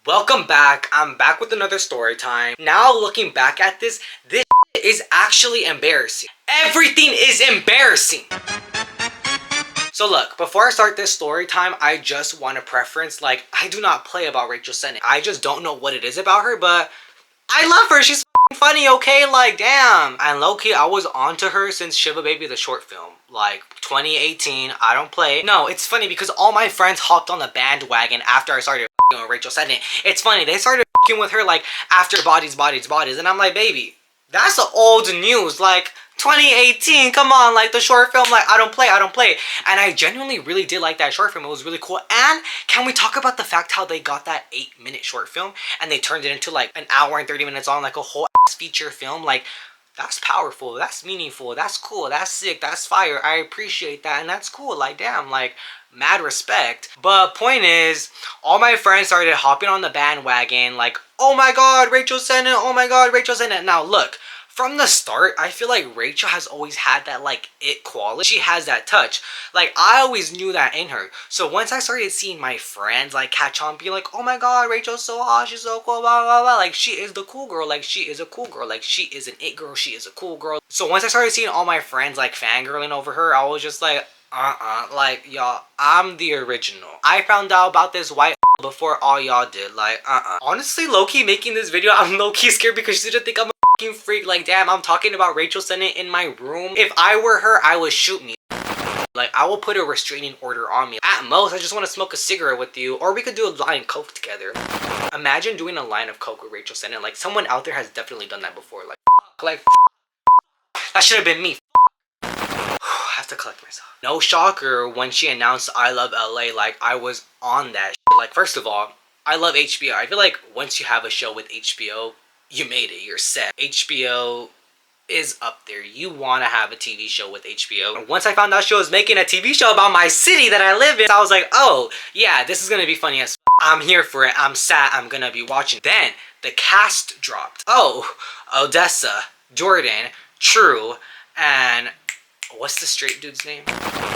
Welcome back. I'm back with another story time. Now looking back at this is actually embarrassing. Everything is embarrassing. So look, before I start this story time, I just want to preference, I do not play about Rachel Sennett. I just don't know what it is about her, but I love her. She's funny, okay? Like, damn. And low-key, I was onto her since Shiva Baby, the short film. Like, 2018, I don't play. No, it's funny because all my friends hopped on the bandwagon after I started with Rachel Sennett. It's funny, they started with her, like, after Bodies. And I'm like, baby, that's the old news. Like, 2018, come on, like the short film, like I don't play. And I genuinely really did like that short film. It was really cool. And can we talk about the fact how they got that 8-minute short film and they turned it into like an hour and 30 minutes long, like a whole ass feature film? Like, that's powerful, that's meaningful, that's cool, that's sick, that's fire. I appreciate that, and that's cool. Like, damn, like, mad respect. But point is, all my friends started hopping on the bandwagon, like, oh my god, Rachel Sennett, oh my god, Rachel Sennett. Now look, from the start, I feel like Rachel has always had that, like, it quality. She has that touch. Like, I always knew that in her. So once I started seeing my friends, like, catch on, be like, oh my god, Rachel's so hot, she's so cool, blah, blah, blah. Like, she is the cool girl. Like, she is a cool girl. Like, she is an it girl. She is a cool girl. So once I started seeing all my friends, like, fangirling over her, I was just like, like, y'all, I'm the original. I found out about this white before all y'all did. Like, Honestly, low-key making this video, I'm low-key scared because she didn't think I'm a freak. Like, damn, I'm talking about Rachel Sennett in my room. If I were her, I would shoot me. Like, I will put a restraining order on me. At most, I just want to smoke a cigarette with you, or we could do a line of coke together. Imagine doing a line of coke with Rachel Sennett. Like, someone out there has definitely done that before. Like, that should have been me. I have to collect myself. No shocker when she announced I Love LA, like, I was on that shit. Like, first of all, I love HBO. I feel like once you have a show with HBO, you made it, you're set. HBO is up there. You want to have a TV show with HBO. And once I found out she was making a TV show about my city that I live in, I was like, oh, yeah, this is gonna be funny as I'm here for it. I'm sad. I'm gonna be watching. Then the cast dropped. Oh, Odessa, Jordan, True, and what's the straight dude's name?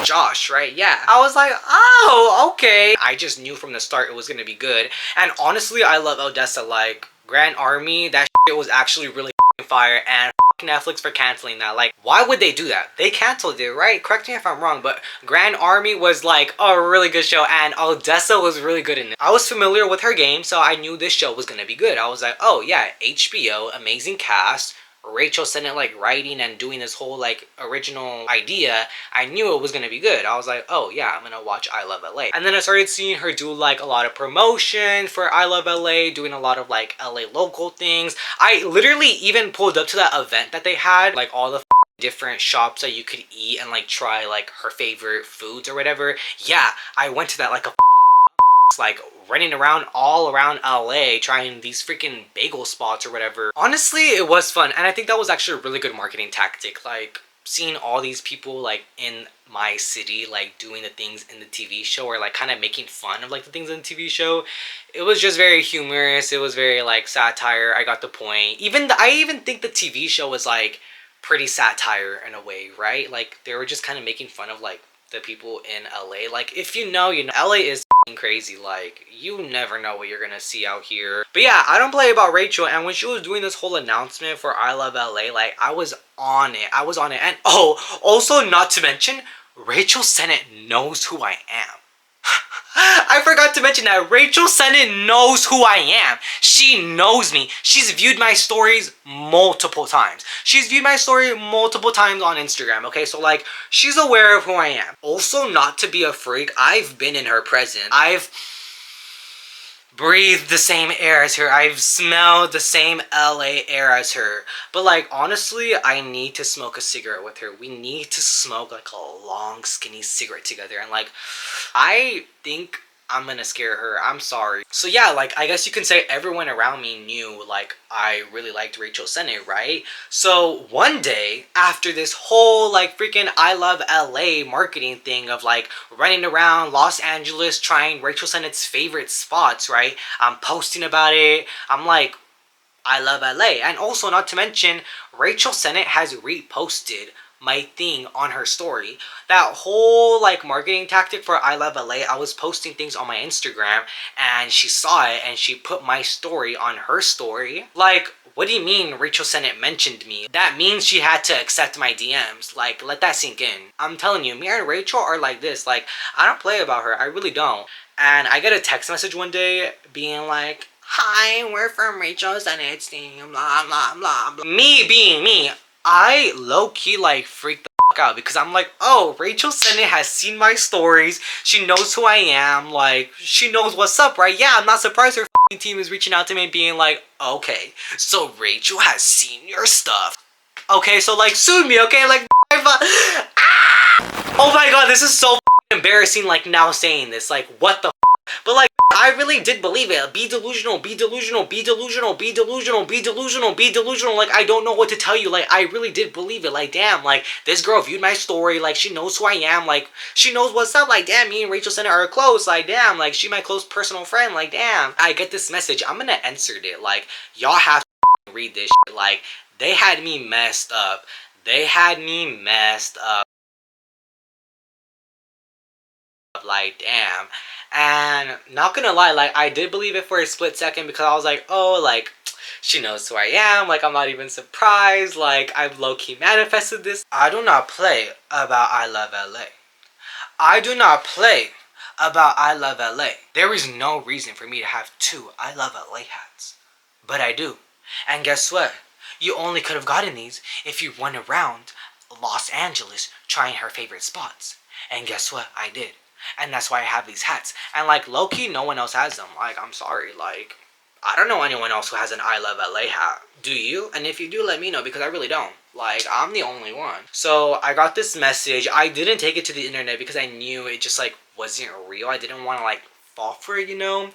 Josh, right? Yeah. I was like, oh, okay. I just knew from the start it was gonna be good. And honestly, I love Odessa. Like, Grand Army, that shit was actually really fire, and Netflix for canceling that. Like, why would they do that? They canceled it, right? Correct me if I'm wrong, but Grand Army was like a really good show, and Odessa was really good in it. I was familiar with her game, so I knew this show was gonna be good. I was like, oh yeah, HBO, amazing cast, Rachel Sennett like writing and doing this whole like original idea. I knew it was gonna be good. I was like, oh yeah, I'm gonna watch I Love LA. And then I started seeing her do like a lot of promotion for I Love LA, doing a lot of like LA local things. I literally even pulled up to that event that they had, like all the different shops that you could eat and like try like her favorite foods or whatever. Yeah, I went to that like a like running around all around LA trying these freaking bagel spots or whatever. Honestly, it was fun, and I think that was actually a really good marketing tactic. Like, seeing all these people like in my city like doing the things in the TV show, or like kind of making fun of like the things in the TV show. It was just very humorous. It was very like satire. I got the point. I even think the TV show was like pretty satire in a way, right? Like, they were just kind of making fun of like the people in LA. Like, if you know, you know, LA is crazy. Like, you never know what you're gonna see out here. But yeah, I don't play about Rachel, and when she was doing this whole announcement for I Love LA, like, I was on it. And oh, also not to mention, Rachel Sennett knows who I am. I forgot to mention that Rachel Sennett knows who I am. She knows me. She's viewed my stories multiple times. She's viewed my story multiple times on Instagram, okay? So, like, she's aware of who I am. Also, not to be a freak, I've been in her presence. I've breathed the same air as her. I've smelled the same LA air as her. But like, honestly, I need to smoke a cigarette with her. We need to smoke like a long skinny cigarette together, and like, I think I'm gonna scare her. I'm sorry. So yeah, like, I guess you can say everyone around me knew like I really liked Rachel Sennett, right? So one day, after this whole like freaking I Love LA marketing thing of like running around Los Angeles trying Rachel Sennett's favorite spots, right? I'm posting about it. I'm like, I love LA. And also, not to mention, Rachel Sennett has reposted my thing on her story. That whole like marketing tactic for I Love LA, I was posting things on my Instagram and she saw it and she put my story on her story. Like, what do you mean Rachel Sennett mentioned me? That means she had to accept my DMs. Like, let that sink in. I'm telling you, me and Rachel are like this. Like, I don't play about her. I really don't. And I get a text message one day being like, hi, we're from Rachel Sennett's team, blah, blah, blah, blah. Me being me, I low-key like freaked the fuck out because I'm like, oh, Rachel Sennett has seen my stories. She knows who I am. Like, she knows what's up, right? Yeah, I'm not surprised her team is reaching out to me being like, okay, so Rachel has seen your stuff. Okay, so like, sue me, okay? Like, oh my god, this is so embarrassing, like, now saying this. Like, what the but like, I really did believe it. Be delusional, be delusional, be delusional, be delusional, be delusional, be delusional. Like, I don't know what to tell you. Like, I really did believe it. Like, damn, like, this girl viewed my story. Like, she knows who I am. Like, she knows what's up. Like, damn, me and Rachel Sennett are close. Like, damn, like, she my close personal friend. Like, damn. I get this message. I'm gonna insert it. Like, y'all have to read this shit. Like, they had me messed up. They had me messed up. Like, damn. And not gonna lie, like, I did believe it for a split second because I was like, oh, like, she knows who I am. Like, I'm not even surprised. Like, I've low-key manifested this. I do not play about I Love LA. I do not play about I Love LA. There is no reason for me to have 2 I Love LA hats. But I do. And guess what? You only could have gotten these if you went around Los Angeles trying her favorite spots. And guess what? I did. And that's why I have these hats. And like, low-key, no one else has them. Like, I'm sorry. Like, I don't know anyone else who has an I Love LA hat. Do you? And if you do, let me know because I really don't. Like, I'm the only one. So I got this message. I didn't take it to the internet because I knew it just like wasn't real. I didn't want to like fall for it, you know?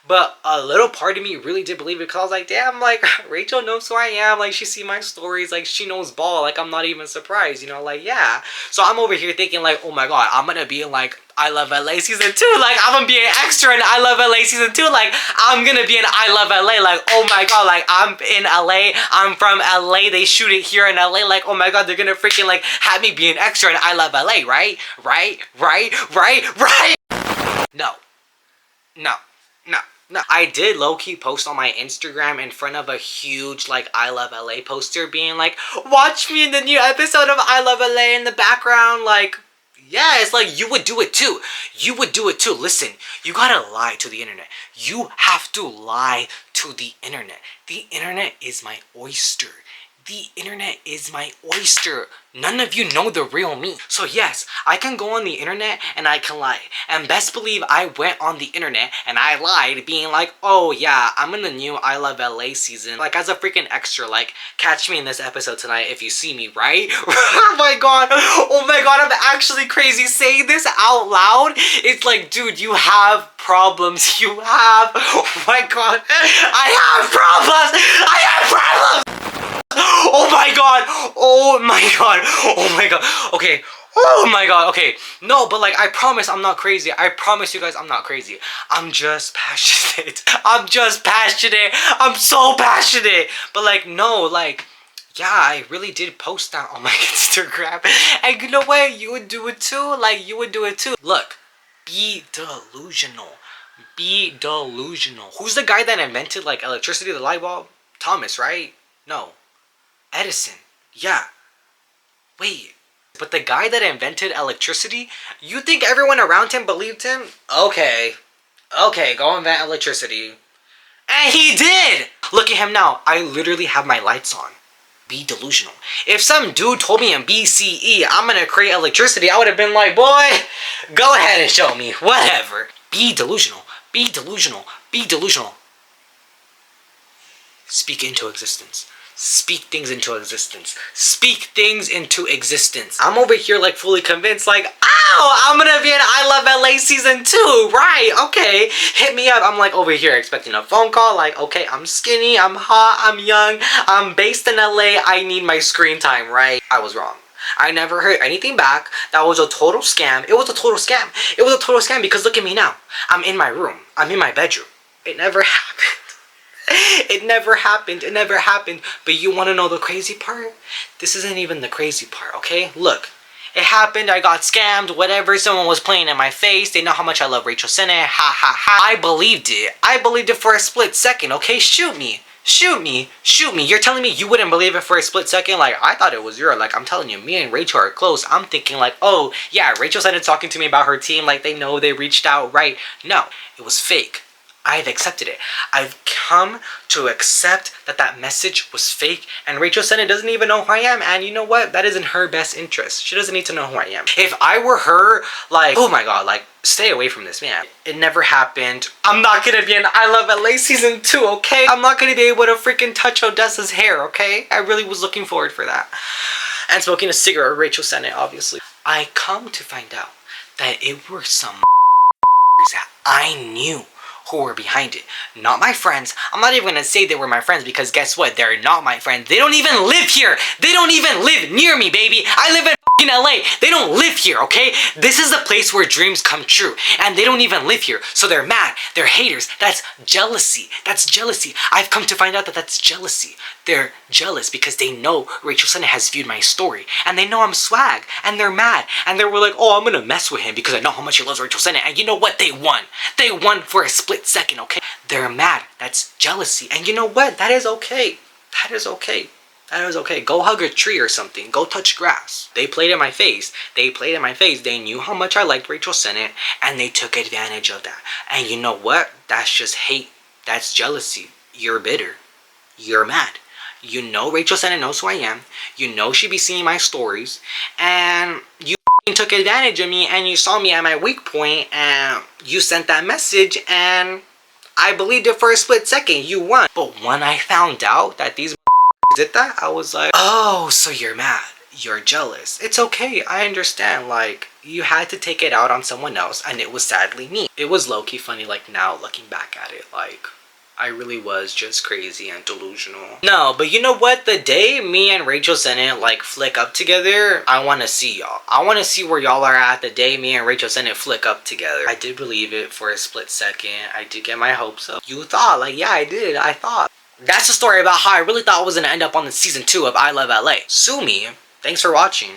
But a little part of me really did believe it because I was like, damn, like, Rachel knows who I am. Like, she see my stories. Like, she knows ball. Like, I'm not even surprised, you know? Like, yeah. So I'm over here thinking like, oh my god, I'm gonna be in like I Love LA season 2. Like, I'm gonna be an extra in I Love LA season 2. Like, I'm gonna be in I Love LA. Like, oh my god, like, I'm in LA. I'm from LA. They shoot it here in LA. Like, oh my god, they're gonna freaking like have me be an extra in I Love LA, right? Right? No. No. I did low-key post on my Instagram in front of a huge, like, I Love LA poster being like, watch me in the new episode of I Love LA in the background. Like, yeah, it's like, you would do it too. You would do it too. Listen, you gotta lie to the internet. You have to lie to the internet. The internet is my oyster. The internet is my oyster. None of you know the real me. So yes, I can go on the internet and I can lie. And best believe I went on the internet and I lied being like, oh yeah, I'm in the new I Love LA season. Like, as a freaking extra, like, catch me in this episode tonight if you see me, right? Oh my god, I'm actually crazy. Saying this out loud, it's like, dude, you have problems. You have, oh my god, I have problems. Oh my god! Oh my god! Oh my god! Okay. Oh my god. Okay. No, but like, I promise I'm not crazy. I promise you guys I'm not crazy. I'm just passionate. I'm just passionate. I'm so passionate. But like, no, like, yeah, I really did post that on my Instagram. And you know what? You would do it too. Like, you would do it too. Look, be delusional. Be delusional. Who's the guy that invented like electricity, the light bulb? Thomas, right? No. Edison. Yeah. Wait. But the guy that invented electricity, you think everyone around him believed him? Okay. Okay, go invent electricity. And he did! Look at him now. I literally have my lights on. Be delusional. If some dude told me in BCE I'm gonna create electricity, I would have been like, boy, go ahead and show me. Whatever. Be delusional. Be delusional. Be delusional. Speak into existence. Speak things into existence. Speak things into existence. I'm over here like fully convinced, like, ow, I'm gonna be in I Love LA season 2, right? Okay, hit me up. I'm like over here expecting a phone call, like, okay, I'm skinny, I'm hot, I'm young, I'm based in LA, I need my screen time, right? I was wrong. I never heard anything back. That was a total scam. It was a total scam. It was a total scam because look at me now. I'm in my room. I'm in my bedroom. It never happened. It never happened. It never happened. But you want to know the crazy part? This isn't even the crazy part, okay? Look. It happened, I got scammed, whatever, someone was playing in my face, they know how much I love Rachel Sennett, ha ha ha. I believed it. I believed it for a split second, okay? Shoot me. Shoot me. Shoot me. You're telling me you wouldn't believe it for a split second? Like, I thought it was your, like, I'm telling you, me and Rachel are close. I'm thinking like, oh, yeah, Rachel Sennett talking to me about her team, like they know they reached out, right? No, it was fake. I've accepted it. I've come to accept that that message was fake, and Rachel Sennett doesn't even know who I am, and you know what? That is in her best interest. She doesn't need to know who I am. If I were her, like, oh my god, like, stay away from this, man. It never happened. I'm not gonna be in I Love LA season 2, okay? I'm not gonna be able to freaking touch Odessa's hair, okay? I really was looking forward for that. And smoking a cigarette with Rachel Sennett, obviously. I come to find out that it were some that I knew who were behind it. Not my friends. I'm not even gonna say they were my friends because guess what? They're not my friends. They don't even live here. They don't even live near me, baby. I live in LA. They don't live here, okay? This is the place where dreams come true. And they don't even live here. So they're mad. They're haters. That's jealousy. That's jealousy. I've come to find out that that's jealousy. They're jealous because they know Rachel Sennett has viewed my story. And they know I'm swag. And they're mad. And they were like, oh, I'm gonna mess with him because I know how much he loves Rachel Sennett. And you know what? They won. They won for a split second, okay? They're mad. That's jealousy. And you know what? That is okay. That is okay. That was okay. Go hug a tree or something. Go touch grass. They played in my face. They played in my face. They knew how much I liked Rachel Sennett, and they took advantage of that. And you know what? That's just hate. That's jealousy. You're bitter. You're mad. You know Rachel Sennett knows who I am. You know she be seeing my stories, and you took advantage of me, and you saw me at my weak point, and you sent that message, and I believed it for a split second. You won. But when I found out that these did that, I was like, oh, so you're mad. You're jealous. It's okay. I understand. Like, you had to take it out on someone else, and it was sadly me. It was low-key funny, like, now looking back at it. Like, I really was just crazy and delusional. No, but you know what? The day me and Rachel Sennett, like, flick up together, I want to see y'all. I want to see where y'all are at the day me and Rachel Sennett flick up together. I did believe it for a split second. I did get my hopes up. You thought, like, yeah, I did. I thought. That's the story about how I really thought I was going to end up on the season 2 of I Love LA. Sue me. Thanks for watching.